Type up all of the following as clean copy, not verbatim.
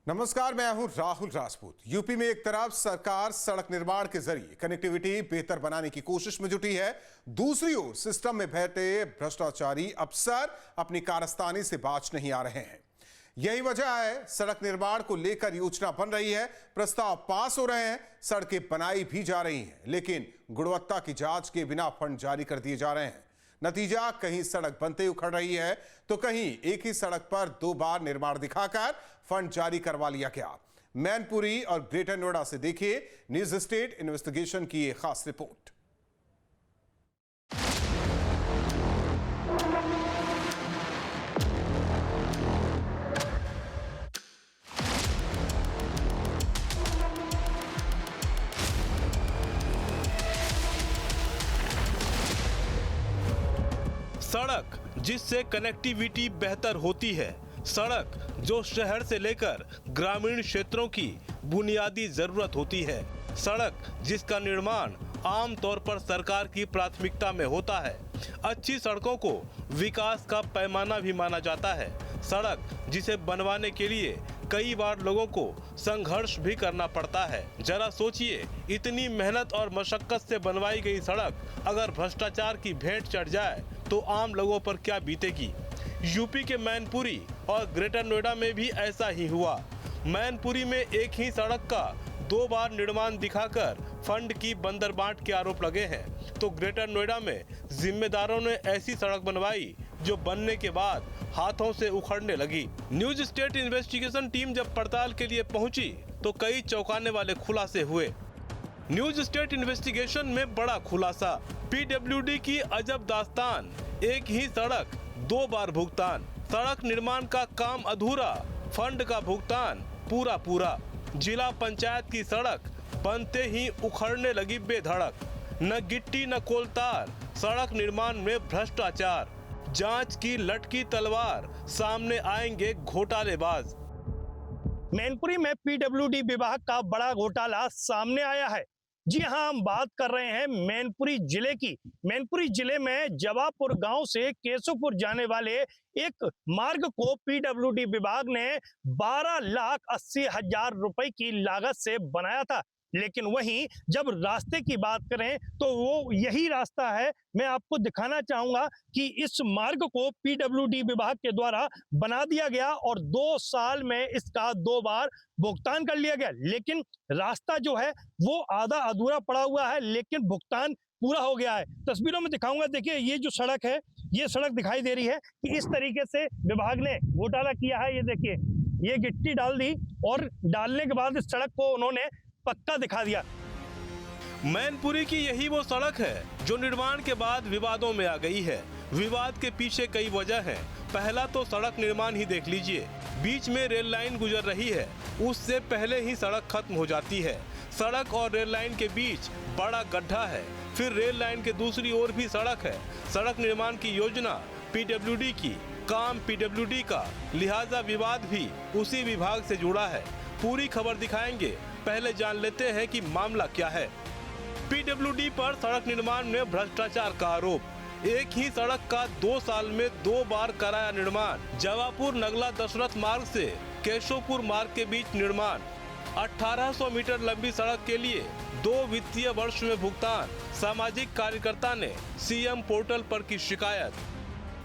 नमस्कार, मैं हूं राहुल राजपूत। यूपी में एक तरफ सरकार सड़क निर्माण के जरिए कनेक्टिविटी बेहतर बनाने की कोशिश में जुटी है, दूसरी ओर सिस्टम में बैठे भ्रष्टाचारी अफसर अपनी कारस्तानी से बाज नहीं आ रहे हैं। यही वजह है सड़क निर्माण को लेकर योजना बन रही है, प्रस्ताव पास हो रहे हैं, सड़कें बनाई भी जा रही हैं, लेकिन गुणवत्ता की जांच के बिना फंड जारी कर दिए जा रहे हैं। नतीजा, कहीं सड़क बनते उखड़ रही है तो कहीं एक ही सड़क पर 2 बार निर्माण दिखाकर फंड जारी करवा लिया गया। मैनपुरी और ग्रेटर नोएडा से देखिए न्यूज स्टेट इन्वेस्टिगेशन की एक खास रिपोर्ट। सड़क जिससे कनेक्टिविटी बेहतर होती है, सड़क जो शहर से लेकर ग्रामीण क्षेत्रों की बुनियादी जरूरत होती है, सड़क जिसका निर्माण आमतौर पर सरकार की प्राथमिकता में होता है। अच्छी सड़कों को विकास का पैमाना भी माना जाता है। सड़क जिसे बनवाने के लिए कई बार लोगों को संघर्ष भी करना पड़ता है। जरा सोचिए, इतनी मेहनत और मशक्कत से बनवाई गई सड़क अगर भ्रष्टाचार की भेंट चढ़ जाए तो आम लोगों पर क्या बीतेगी। यूपी के मैनपुरी और ग्रेटर नोएडा में भी ऐसा ही हुआ। मैनपुरी में एक ही सड़क का 2 बार निर्माण दिखाकर फंड की बंदरबांट के आरोप लगे हैं, तो ग्रेटर नोएडा में जिम्मेदारों ने ऐसी सड़क बनवाई जो बनने के बाद हाथों से उखड़ने लगी। न्यूज स्टेट इन्वेस्टिगेशन टीम जब पड़ताल के लिए पहुंची तो कई चौंकाने वाले खुलासे हुए। न्यूज स्टेट इन्वेस्टिगेशन में बड़ा खुलासा, पीडब्ल्यूडी की अजब दास्तान, एक ही सड़क 2 बार भुगतान, सड़क निर्माण का काम अधूरा, फंड का भुगतान पूरा पूरा, जिला पंचायत की सड़क बनते ही उखड़ने लगी बेधड़क, न गिट्टी न कोलतार, सड़क निर्माण में भ्रष्टाचार, जांच की लटकी तलवार, सामने आएंगे घोटालेबाज। मैनपुरी में पीडब्ल्यूडी विभाग का बड़ा घोटाला सामने आया है। जी हां, हम बात कर रहे हैं मैनपुरी जिले की। मैनपुरी जिले में जवापुर गांव से केशवपुर जाने वाले एक मार्ग को पीडब्ल्यूडी विभाग ने 12,80,000 रुपए की लागत से बनाया था, लेकिन वहीं जब रास्ते की बात करें तो वो यही रास्ता है। मैं आपको दिखाना चाहूंगा कि इस मार्ग को पीडब्ल्यूडी विभाग के द्वारा बना दिया गया और 2 साल में इसका 2 बार भुगतान कर लिया गया, लेकिन रास्ता जो है वो आधा अधूरा पड़ा हुआ है, लेकिन भुगतान पूरा हो गया है। तस्वीरों में दिखाऊंगा, देखिए ये जो सड़क है, ये सड़क दिखाई दे रही है कि इस तरीके से विभाग ने घोटाला किया है। ये देखिए, ये गिट्टी डाल दी और डालने के बाद इस सड़क को उन्होंने पक्का दिखा दिया। मैनपुरी की यही वो सड़क है जो निर्माण के बाद विवादों में आ गई है। विवाद के पीछे कई वजह हैं। पहला तो सड़क निर्माण ही देख लीजिए, बीच में रेल लाइन गुजर रही है, उससे पहले ही सड़क खत्म हो जाती है। सड़क और रेल लाइन के बीच बड़ा गड्ढा है, फिर रेल लाइन के दूसरी ओर भी सड़क है। सड़क निर्माण की योजना पीडब्ल्यूडी की, काम पीडब्ल्यूडी का, लिहाजा विवाद भी उसी विभाग से जुड़ा है। पूरी खबर दिखाएंगे, पहले जान लेते हैं कि मामला क्या है। पीडब्ल्यूडी पर सड़क निर्माण में भ्रष्टाचार का आरोप। एक ही सड़क का 2 साल में 2 बार कराया निर्माण। जवापुर नगला दशरथ मार्ग से केशवपुर मार्ग के बीच निर्माण। 1800 मीटर लंबी सड़क के लिए 2 वित्तीय वर्ष में भुगतान। सामाजिक कार्यकर्ता ने सीएम पोर्टल पर की शिकायत।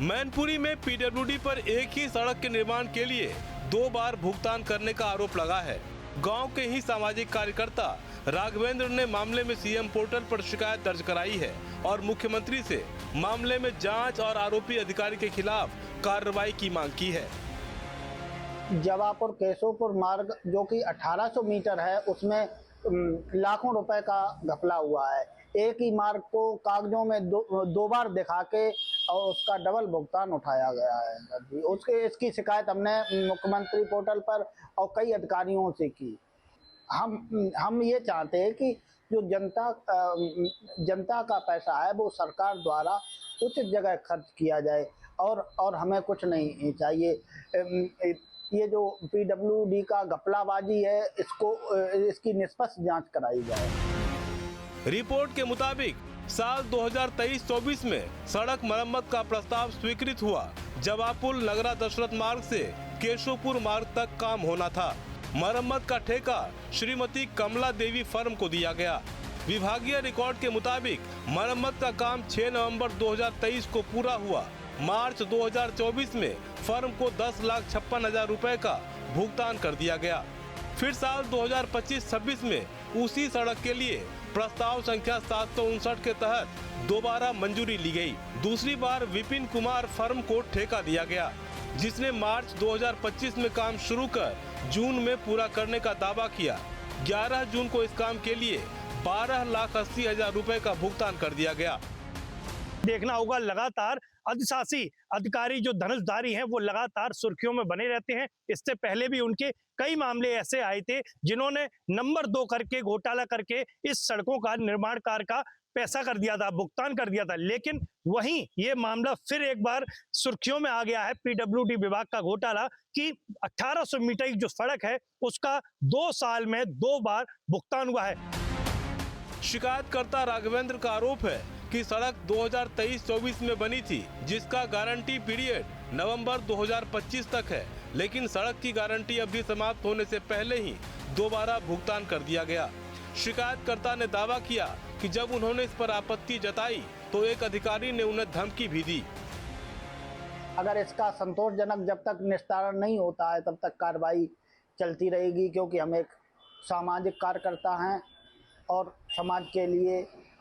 मैनपुरी में पीडब्ल्यूडी पर एक ही सड़क के निर्माण के लिए 2 बार भुगतान करने का आरोप लगा है। गांव के ही सामाजिक कार्यकर्ता राघवेंद्र ने मामले में सीएम पोर्टल पर शिकायत दर्ज कराई है और मुख्यमंत्री से मामले में जांच और आरोपी अधिकारी के खिलाफ कार्रवाई की मांग की है। जवापुर केशवपुर मार्ग जो कि 1800 मीटर है, उसमें लाखों रुपए का घपला हुआ है। एक ही मार्ग को कागजों में 2 बार दिखा के और उसका डबल भुगतान उठाया गया है। इसकी शिकायत हमने मुख्यमंत्री पोर्टल पर और कई अधिकारियों से की। हम ये चाहते हैं कि जो जनता का पैसा है वो सरकार द्वारा उचित जगह खर्च किया जाए और हमें कुछ नहीं चाहिए। ये जो पीडब्ल्यूडी का घपलाबाजी है, इसकी निष्पक्ष जांच कराई जाए। रिपोर्ट के मुताबिक साल 2023-24 में सड़क मरम्मत का प्रस्ताव स्वीकृत हुआ। जवापुर नगरा दशरथ मार्ग से केशवपुर मार्ग तक काम होना था। मरम्मत का ठेका श्रीमती कमला देवी फर्म को दिया गया। विभागीय रिकॉर्ड के मुताबिक मरम्मत का काम 6 नवंबर 2023 को पूरा हुआ। मार्च 2024 में फर्म को 10,56,000 रुपए का भुगतान कर दिया गया। फिर साल 2025-26 में उसी सड़क के लिए प्रस्ताव संख्या 759 के तहत दोबारा मंजूरी ली गई। दूसरी बार विपिन कुमार फर्म को ठेका दिया गया, जिसने मार्च 2025 में काम शुरू कर जून में पूरा करने का दावा किया। 11 जून को इस काम के लिए 12,80,000 रुपए का भुगतान कर दिया गया। देखना होगा, लगातार अधिशासी अधिकारी जो धनुषधारी हैं वो लगातार सुर्खियों में बने रहते हैं। इससे पहले भी उनके कई मामले ऐसे आए थे जिन्होंने नंबर 2 करके घोटाला करके इस सड़कों का निर्माण कार्य का पैसा कर दिया था, भुगतान कर दिया था। लेकिन वहीं ये मामला फिर एक बार सुर्खियों में आ गया है पीडब्ल्यूडी विभाग का घोटाला कि 1800 मीटर की जो सड़क है उसका 2 साल में 2 बार भुगतान हुआ है। शिकायतकर्ता राघवेंद्र का आरोप है कि सड़क 2023-24 में बनी थी, जिसका गारंटी पीरियड नवंबर 2025 तक है, लेकिन सड़क की गारंटी अवधि समाप्त होने से पहले ही दोबारा भुगतान कर दिया गया। शिकायतकर्ता ने दावा किया कि जब उन्होंने इस पर आपत्ति जताई तो एक अधिकारी ने उन्हें धमकी भी दी। अगर इसका संतोषजनक जब तक निस्तारण नहीं होता है तब तक कार्रवाई चलती रहेगी, क्योंकि हम एक सामाजिक कार्यकर्ता हैं और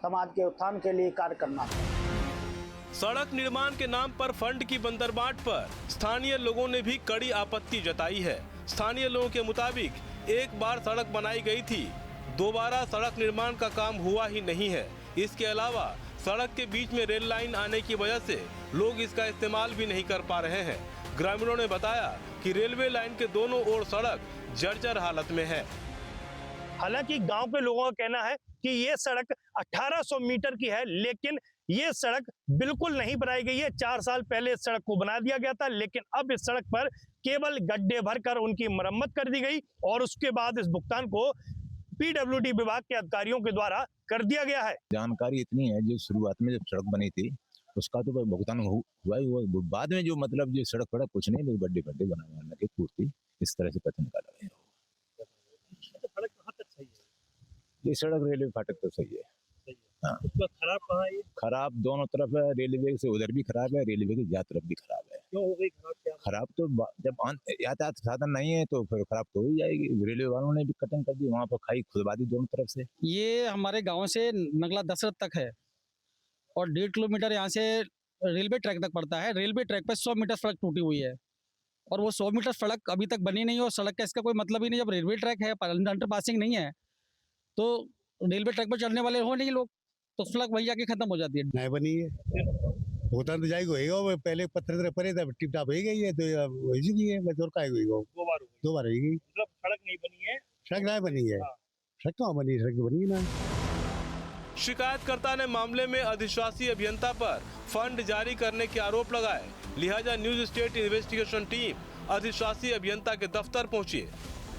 समाज के उत्थान के लिए कार्य करना है। सड़क निर्माण के नाम पर फंड की बंदरबाट पर स्थानीय लोगों ने भी कड़ी आपत्ति जताई है। स्थानीय लोगों के मुताबिक एक बार सड़क बनाई गई थी, दोबारा सड़क निर्माण का काम हुआ ही नहीं है। इसके अलावा सड़क के बीच में रेल लाइन आने की वजह से लोग इसका इस्तेमाल भी नहीं कर पा रहे हैं। ग्रामीणों ने बताया कि रेलवे लाइन के दोनों ओर सड़क जर्जर हालत में है। हालांकि गांव के लोगों का कहना है कि ये सड़क 1800 मीटर की है, लेकिन ये सड़क बिल्कुल नहीं बनाई गई है। 4 साल पहले इस सड़क को बना दिया गया था, लेकिन अब इस सड़क पर केवल गड्ढे भरकर उनकी मरम्मत कर दी गई और उसके बाद इस भुगतान को पीडब्ल्यूडी विभाग के अधिकारियों के द्वारा कर दिया गया है। जानकारी इतनी है, जो शुरुआत में जब सड़क बनी थी उसका तो भुगतान हुआ ही हुआ। बाद में जो मतलब जो सड़क पड़ा कुछ नहीं, गड्ढे गड्ढे बनाने के पूर्ति इस तरह से पता निकाला गया। सड़क कहाँ तक सही है? ये सड़क रेलवे फाटक तो सही है। हाँ। खराब कहाँ है? खराब दोनों तरफ है, रेलवे से उधर भी खराब है, रेलवे की जा तरफ भी खराब है। क्यों हो गई खराब? क्या खराब तो जब यातायात साधन नहीं है तो फिर खराब तो हो ही जाएगी। रेलवे वालों ने भी कटिंग कर दी, वहाँ पर खाई खुदवा दी दोनों तरफ से। ये हमारे गांव से नगला दशरथ तक है और 1.5 किलोमीटर यहाँ से रेलवे ट्रैक तक पड़ता है। रेलवे ट्रैक पर 100 मीटर सड़क टूटी हुई है और वो 100 मीटर सड़क अभी तक बनी नहीं है। और सड़क का इसका कोई मतलब ही नहीं। जब रेलवे ट्रैक है, अंडर पासिंग नहीं है, तो रेलवे ट्रैक पर चढ़ने वाले हो नहीं लोग, तो सड़क वहीं जाके खत्म हो जाती है। नहीं बनी है, होता तो जाएगा होगा। पहले पत्थर पड़े था, टिप टाप हो गई है, तो वैसी की है। बस और का होगी, 2 बार होगी। मतलब सड़क नहीं बनी है? सड़क नहीं बनी है। सड़क कहाँ बनी? सड़क बनी ना। शिकायतकर्ता ने मामले में अधिशासी अभियंता पर फंड जारी करने के आरोप लगाए। लिहाजा न्यूज स्टेट इन्वेस्टिगेशन टीम अधिशासी अभियंता के दफ्तर पहुंची।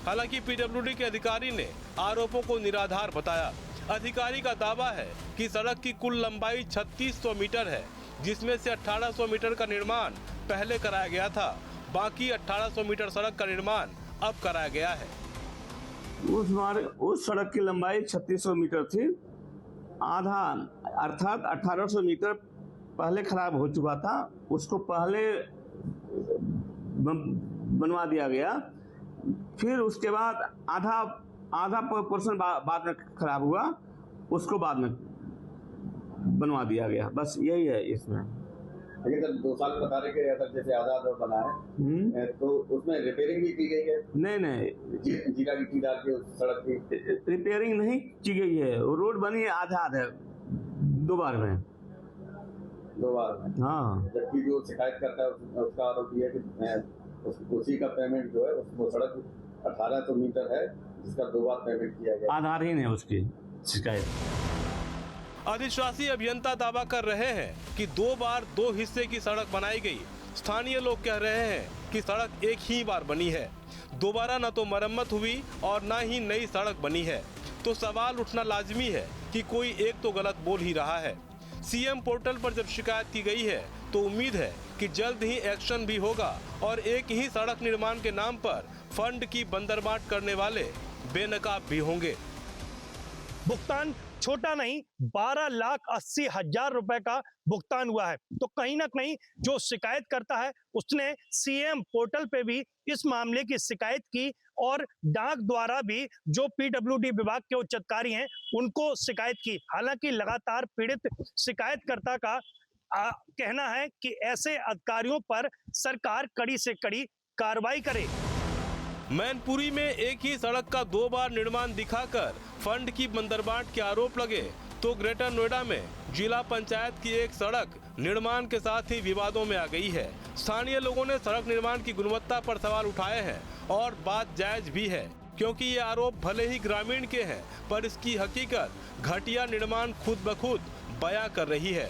हालांकि पीडब्ल्यूडी के अधिकारी ने आरोपों को निराधार बताया। अधिकारी का दावा है कि सड़क की कुल लंबाई 3600 मीटर है, जिसमें से 1800 मीटर का निर्माण पहले कराया गया था। बाकी 1800 मीटर सड़क का निर्माण अब कराया गया है। उस सड़क की लंबाई 3600 मीटर थी। आधा अर्थात 1800 मीटर पहले खराब हो चुका था, उसको पहले बनवा दिया गया। फिर उसके बाद आधा पोर्शन बाद में खराब हुआ, उसको बाद में बनवा दिया गया। बस यही है इसमें। अगर 2 साल बता रहे कि अगर जैसे आधा बना है तो उसमें रिपेयरिंग भी की गई है? नहीं, जीरा गिट्टी डाल के सड़क की रिपेयरिंग नहीं की गई है। रोड बनी है आधा 2 बार में। 2 बार में? हाँ। जबकि जो शिकायत करता है उसका आरोप यह है कि उसी का पेमेंट जो है वो सड़क 1800 मीटर है, जिसका 2 बार पेमेंट किया गया। आधारहीन है उसकी शिकायत। अधिशासी अभियंता दावा कर रहे हैं कि 2 बार 2 हिस्से की सड़क बनाई गई। स्थानीय लोग कह रहे हैं कि सड़क एक ही बार बनी है, दोबारा न तो मरम्मत हुई और न ही नई सड़क बनी है। तो सवाल उठना लाजमी है कि कोई एक तो गलत बोल ही रहा है। सीएम पोर्टल पर जब शिकायत की गई है तो उम्मीद है कि जल्द ही एक्शन भी होगा और एक ही सड़क निर्माण के नाम पर फंड की बंदरबाट करने वाले बेनकाब भी होंगे। भुगतान छोटा नहीं, 12,80,000 रुपए का भुगतान हुआ है। तो कहीं ना कहीं जो शिकायत करता है उसने सीएम पोर्टल पे भी इस मामले की शिकायत की और डाक द्वारा भी जो पीडब्ल्यूडी विभाग के उच्च अधिकारी हैं उनको शिकायत की। हालांकि लगातार पीड़ित शिकायतकर्ता का कहना है कि ऐसे अधिकारियों पर सरकार कड़ी से कड़ी कार्रवाई करे। मैनपुरी में एक ही सड़क का 2 बार निर्माण दिखाकर फंड की बंदरबाट के आरोप लगे तो ग्रेटर नोएडा में जिला पंचायत की एक सड़क निर्माण के साथ ही विवादों में आ गई है। स्थानीय लोगों ने सड़क निर्माण की गुणवत्ता पर सवाल उठाए हैं और बात जायज भी है, क्योंकि ये आरोप भले ही ग्रामीण के हैं पर इसकी हकीकत घटिया निर्माण खुद ब खुद बयां कर रही है।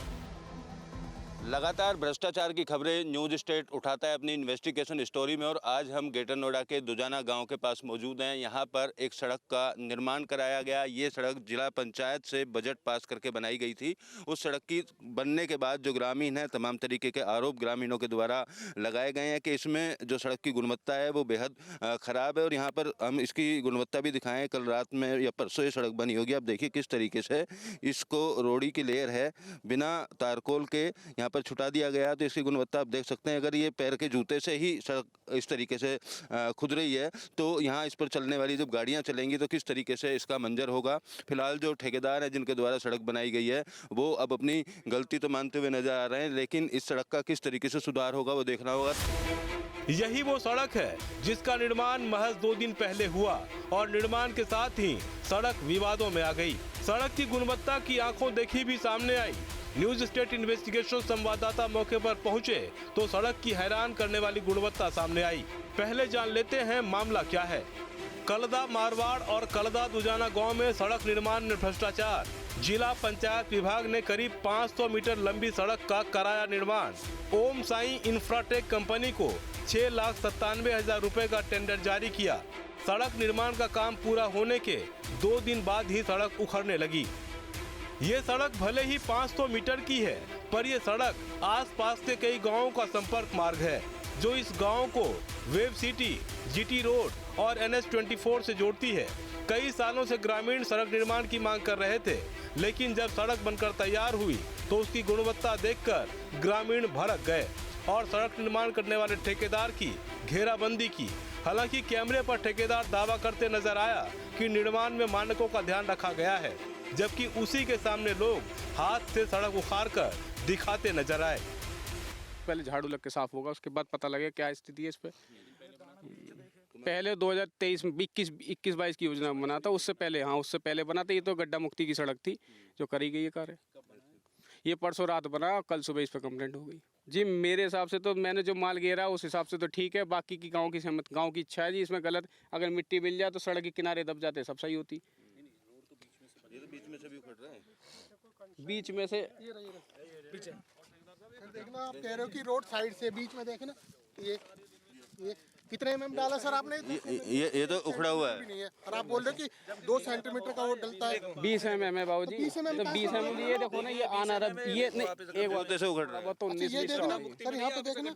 लगातार भ्रष्टाचार की खबरें न्यूज़ स्टेट उठाता है अपनी इन्वेस्टिगेशन स्टोरी में, और आज हम ग्रेटर नोएडा के दुजाना गांव के पास मौजूद हैं। यहां पर एक सड़क का निर्माण कराया गया। ये सड़क जिला पंचायत से बजट पास करके बनाई गई थी। उस सड़क की बनने के बाद जो ग्रामीण हैं, तमाम तरीके के आरोप ग्रामीणों के द्वारा लगाए गए हैं कि इसमें जो सड़क की गुणवत्ता है वो बेहद ख़राब है। और यहाँ पर हम इसकी गुणवत्ता भी दिखाएँ। कल रात में या परसों ये सड़क बनी होगी। आप देखिए किस तरीके से इसको रोड़ी की लेयर है, बिना तारकोल के यहाँ पर छुटा दिया गया। तो इसकी गुणवत्ता आप देख सकते हैं। अगर ये पैर के जूते से ही सड़क इस तरीके से खुद रही है तो यहाँ इस पर चलने वाली जब गाड़ियाँ चलेंगी तो किस तरीके से इसका मंजर होगा। फिलहाल जो ठेकेदार हैं जिनके द्वारा सड़क बनाई गई है वो अब अपनी गलती तो मानते हुए नजर आ रहे हैं, लेकिन इस सड़क का किस तरीके से सुधार होगा वो देखना होगा। यही वो सड़क है जिसका निर्माण महज 2 दिन पहले हुआ और निर्माण के साथ ही सड़क विवादों में आ गई। सड़क की गुणवत्ता की आंखों देखी भी सामने आई। न्यूज स्टेट इन्वेस्टिगेशन संवाददाता मौके पर पहुंचे तो सड़क की हैरान करने वाली गुणवत्ता सामने आई। पहले जान लेते हैं मामला क्या है। कलदा मारवाड़ और कलदा दुजाना गांव में सड़क निर्माण में भ्रष्टाचार। जिला पंचायत विभाग ने करीब 500 मीटर लंबी सड़क का कराया निर्माण। ओम साई इंफ्राटेक कंपनी को 6,97,000 रुपए का टेंडर जारी किया। सड़क निर्माण का काम पूरा होने के 2 दिन बाद ही सड़क उखड़ने लगी। ये सड़क भले ही 500 मीटर की है पर यह सड़क आसपास के कई गांवों का संपर्क मार्ग है जो इस गांव को वेब सिटी, जीटी रोड और NH24 से जोड़ती है। कई सालों से ग्रामीण सड़क निर्माण की मांग कर रहे थे, लेकिन जब सड़क बनकर तैयार हुई तो उसकी गुणवत्ता देखकर ग्रामीण भड़क गए और सड़क निर्माण करने वाले ठेकेदार की घेराबंदी की। हालांकि कैमरे पर ठेकेदार दावा करते नजर आया कि निर्माण में मानकों का ध्यान रखा गया है, जबकि उसी के सामने लोग हाथ से सड़क उखाड़कर दिखाते नजर आए। पहले झाड़ू लग के साफ होगा, उसके बाद पता लगे क्या स्थिति है इस पे। पहले 2023 में 21-22 की योजना बना था, उससे पहले उससे पहले बना था। ये तो गड्ढा मुक्ति की सड़क थी जो करी गई है कार्य। ये परसों रात बना, कल सुबह इस पर कंप्लेंट हो गई। जी मेरे हिसाब से तो मैंने जो माल घेरा उस हिसाब से तो ठीक है। बाकी की गाँव की सहमत, गाँव की इच्छा है जी, इसमें गलत। अगर मिट्टी मिल जाए तो सड़क के किनारे दब जाते, सब सही होती। बीच में से भी उखड़ रहा है, बीच में से पीछे देखना। आप कह रहे हो कि रोड साइड से बीच में देखना, ये कितने mm डाला सर आपने? ये तो उखड़ा हुआ है। नहीं है। और आप बोल रहे हो कि 2 सेंटीमीटर का वो डलता है। 20 mm है बाबूजी। 20 mm ये देखो ना, ये आना रहा, ये नहीं एक बार से उखड़ रहा है। तो 19 ये देखना सर, यहाँ पे देखना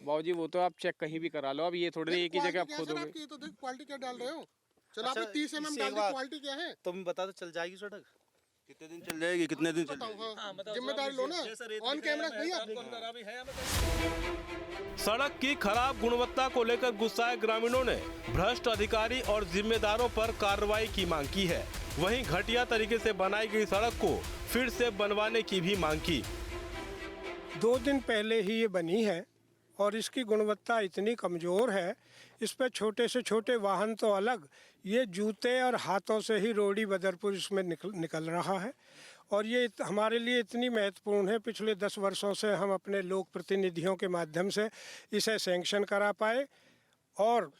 बाबूजी। वो तो आप चेक कहीं भी करा लो। अब ये थोड़ी एक ही जगह आप खोदोगे। ये तो देख क्वालिटी क्या डाल रहे हो। चलो आपने 30 mm डाल दी, क्वालिटी क्या है तुम बता दो, चल जाएगी सड़क? कितने दिन चल जाएगी, कितने दिन चल जाएगी? जिम्मेदारी लो ना, ऑन कैमरा भैया। सड़क की खराब गुणवत्ता को लेकर गुस्साए ग्रामीणों ने भ्रष्ट अधिकारी और जिम्मेदारों पर कार्रवाई की मांग की है। वहीं घटिया तरीके से बनाई गई सड़क को फिर से बनवाने की भी मांग की। 2 दिन पहले ही ये बनी है और इसकी गुणवत्ता इतनी कमज़ोर है, इस पर छोटे से छोटे वाहन तो अलग, ये जूते और हाथों से ही रोड़ी बदरपुर इसमें निकल रहा है। और ये हमारे लिए इतनी महत्वपूर्ण है। पिछले 10 वर्षों से हम अपने लोक प्रतिनिधियों के माध्यम से इसे सैंक्शन करा पाए और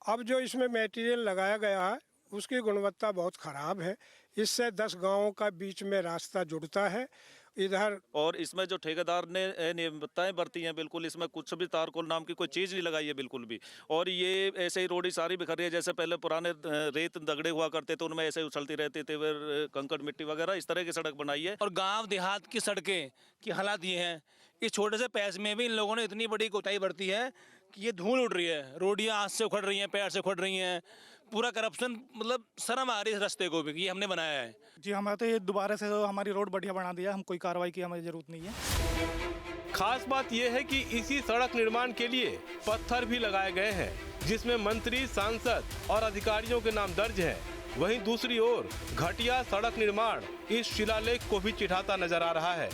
अब जो इसमें मटेरियल लगाया गया है उसकी गुणवत्ता बहुत ख़राब है। इससे 10 गांवों का बीच में रास्ता जुड़ता है। इधर। और इसमें जो ठेकेदार ने नियमितताएं बरती हैं, बिल्कुल इसमें कुछ भी तारकोल नाम की कोई चीज़ नहीं लगाई है बिल्कुल भी। और ये ऐसे ही रोडी सारी बिखर रही है, जैसे पहले पुराने रेत दगड़े हुआ करते थे उनमें ऐसे उछलती रहती थी, फिर कंकड़ मिट्टी वगैरह इस तरह की सड़क बनाई है। और गांव देहात की सड़कें की हालात ये हैं, इस छोटे से पैसे में भी इन लोगों ने इतनी बड़ी कोताही बरती है कि ये धूल उड़ रही है, रोडियाँ हाथ से उखड़ रही हैं, पैर से उखड़ रही हैं, पूरा करप्शन, मतलब शर्म आ रही है इस रास्ते को भी, ये हमने बनाया है। जी हमारा तो ये दोबारा से हमारी रोड बढ़िया बना दिया, हम कोई कार्रवाई की हमें जरूरत नहीं है। खास बात यह है कि इसी सड़क निर्माण के लिए पत्थर भी लगाए गए हैं, जिसमें मंत्री, सांसद और अधिकारियों के नाम दर्ज है। वहीं दूसरी ओर घटिया सड़क निर्माण इस शिलालेख को भी चिढ़ाता नजर आ रहा है।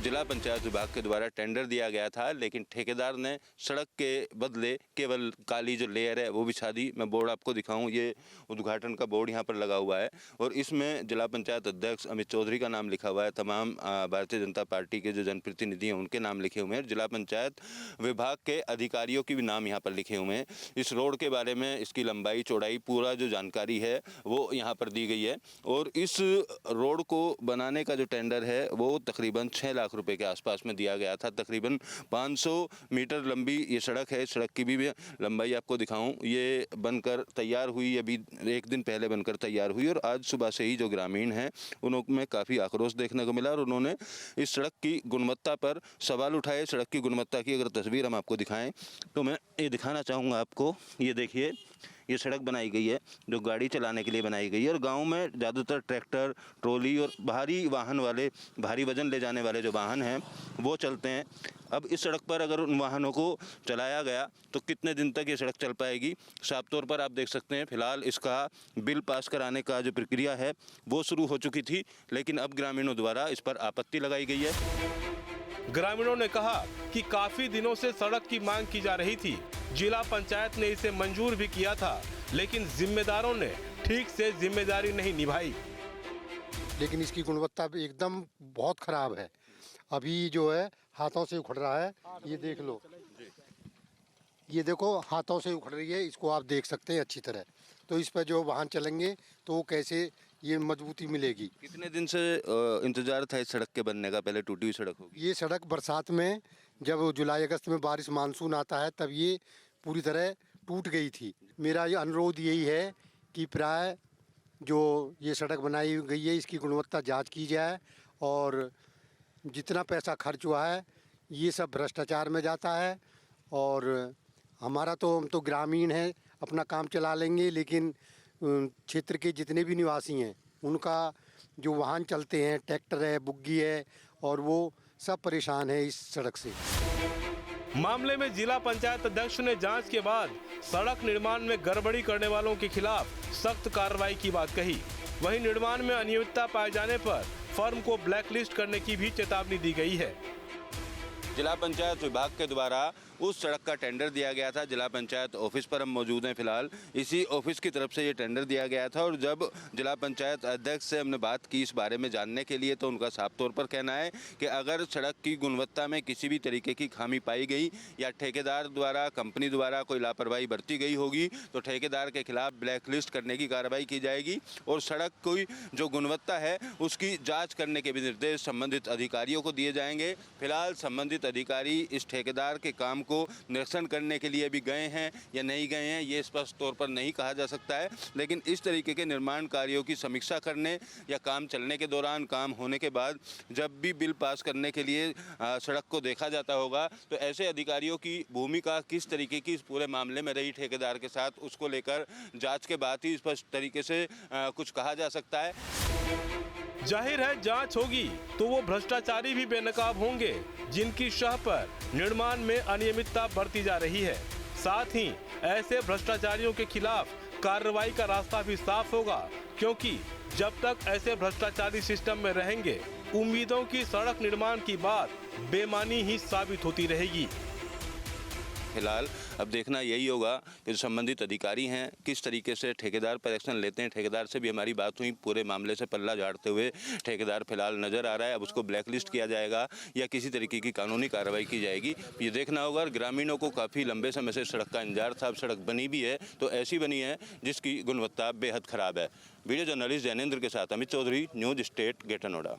जिला पंचायत विभाग के द्वारा टेंडर दिया गया था, लेकिन ठेकेदार ने सड़क के बदले केवल काली जो लेयर है वो बिछा दी। मैं बोर्ड आपको दिखाऊं, ये उद्घाटन का बोर्ड यहाँ पर लगा हुआ है और इसमें जिला पंचायत अध्यक्ष अमित चौधरी का नाम लिखा हुआ है। तमाम भारतीय जनता पार्टी के जो जनप्रतिनिधि हैं उनके नाम लिखे हुए हैं। जिला पंचायत विभाग के अधिकारियों के भी नाम यहाँ पर लिखे हुए हैं। इस रोड के बारे में, इसकी लंबाई चौड़ाई, पूरा जो जानकारी है वो यहाँ पर दी गई है। और इस रोड को बनाने का जो टेंडर है वो तकरीबन 6 लाख रुपए के आसपास में दिया गया था। तकरीबन 500 मीटर लंबी ये सड़क है। सड़क की भी लंबाई आपको दिखाऊं, ये बनकर तैयार हुई, अभी एक दिन पहले बनकर तैयार हुई और आज सुबह से ही जो ग्रामीण हैं उनमें काफ़ी आक्रोश देखने को मिला और उन्होंने इस सड़क की गुणवत्ता पर सवाल उठाए। सड़क की गुणवत्ता की अगर तस्वीर हम आपको दिखाएं तो मैं ये दिखाना चाहूँगा आपको। ये देखिए, ये सड़क बनाई गई है जो गाड़ी चलाने के लिए बनाई गई है और गांव में ज़्यादातर ट्रैक्टर, ट्रॉली और भारी वाहन वाले, भारी वजन ले जाने वाले जो वाहन हैं वो चलते हैं। अब इस सड़क पर अगर उन वाहनों को चलाया गया तो कितने दिन तक ये सड़क चल पाएगी? साफ तौर पर आप देख सकते हैं, फिलहाल इसका बिल पास कराने का जो प्रक्रिया है वो शुरू हो चुकी थी, लेकिन अब ग्रामीणों द्वारा इस पर आपत्ति लगाई गई है। ग्रामीणों ने कहा कि काफी दिनों से सड़क की मांग की जा रही थी। जिला पंचायत ने इसे मंजूर भी किया था, लेकिन जिम्मेदारों ने ठीक से जिम्मेदारी नहीं निभाई। लेकिन इसकी गुणवत्ता भी एकदम बहुत खराब है। अभी जो है हाथों से उखड़ रहा है, ये देख लो, ये देखो हाथों से उखड़ रही है। इसको आप देख सकते हैं अच्छी तरह। तो इस पर जो वाहन चलेंगे तो वो कैसे ये मजबूती मिलेगी। कितने दिन से इंतजार था इस सड़क के बनने का? पहले टूटी हुई सड़क होगी। ये सड़क बरसात में, जब जुलाई अगस्त में बारिश मानसून आता है तब ये पूरी तरह टूट गई थी। मेरा ये अनुरोध यही है कि प्राय जो ये सड़क बनाई गई है इसकी गुणवत्ता जांच की जाए और जितना पैसा खर्च हुआ है ये सब भ्रष्टाचार में जाता है। और हमारा तो, हम तो ग्रामीण हैं, अपना काम चला लेंगे, लेकिन क्षेत्र के जितने भी निवासी हैं उनका जो वाहन चलते हैं, ट्रैक्टर है, बुग्गी है, और वो सब परेशान है इस सड़क से। मामले में जिला पंचायत अध्यक्ष ने जांच के बाद सड़क निर्माण में गड़बड़ी करने वालों के खिलाफ सख्त कार्रवाई की बात कही। वहीं निर्माण में अनियमितता पाए जाने पर फर्म को ब्लैकलिस्ट करने की भी चेतावनी दी गई है। जिला पंचायत विभाग के द्वारा उस सड़क का टेंडर दिया गया था। जिला पंचायत ऑफिस पर हम मौजूद हैं फिलहाल। इसी ऑफिस की तरफ से ये टेंडर दिया गया था और जब जिला पंचायत अध्यक्ष से हमने बात की इस बारे में जानने के लिए तो उनका साफ तौर पर कहना है कि अगर सड़क की गुणवत्ता में किसी भी तरीके की खामी पाई गई या ठेकेदार द्वारा, कंपनी द्वारा कोई लापरवाही बरती गई होगी तो ठेकेदार के खिलाफ ब्लैकलिस्ट करने की कार्रवाई की जाएगी और सड़क की जो गुणवत्ता है उसकी जाँच करने के भी निर्देश संबंधित अधिकारियों को दिए जाएंगे। फिलहाल संबंधित अधिकारी इस ठेकेदार के काम को निरीक्षण करने के लिए भी गए हैं या नहीं गए हैं ये स्पष्ट तौर पर नहीं कहा जा सकता है, लेकिन इस तरीके के निर्माण कार्यों की समीक्षा करने या काम चलने के दौरान, काम होने के बाद जब भी बिल पास करने के लिए सड़क को देखा जाता होगा तो ऐसे अधिकारियों की भूमिका किस तरीके की इस पूरे मामले में रही ठेकेदार के साथ, उसको लेकर जांच के बाद ही स्पष्ट तरीके से कुछ कहा जा सकता है। जाहिर है जांच होगी तो वो भ्रष्टाचारी भी बेनकाब होंगे जिनकी शह पर निर्माण में अनियमितता बरती जा रही है। साथ ही ऐसे भ्रष्टाचारियों के खिलाफ कार्रवाई का रास्ता भी साफ होगा, क्योंकि जब तक ऐसे भ्रष्टाचारी सिस्टम में रहेंगे उम्मीदों की सड़क निर्माण की बात बेमानी ही साबित होती रहेगी। फिलहाल अब देखना यही होगा कि जो संबंधित अधिकारी हैं किस तरीके से ठेकेदार पर एक्शन लेते हैं। ठेकेदार से भी हमारी बात हुई, पूरे मामले से पल्ला झाड़ते हुए ठेकेदार फिलहाल नज़र आ रहा है। अब उसको ब्लैकलिस्ट किया जाएगा या किसी तरीके की कानूनी कार्रवाई की जाएगी, ये देखना होगा। ग्रामीणों को काफ़ी लंबे समय से सड़क का इंतजार था, अब सड़क बनी भी है तो ऐसी बनी है जिसकी गुणवत्ता बेहद ख़राब है। वीडियो जर्नलिस्ट जैनेंद्र के साथ Amit Chaudhary, News State, Greater Noida.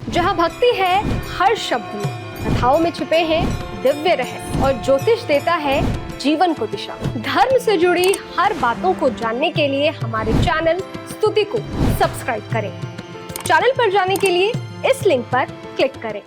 जहाँ भक्ति है हर शब्द में, कथाओं में छुपे हैं दिव्य रहस्य और ज्योतिष देता है जीवन को दिशा। धर्म से जुड़ी हर बातों को जानने के लिए हमारे चैनल स्तुति को सब्सक्राइब करें। चैनल पर जाने के लिए इस लिंक पर क्लिक करें।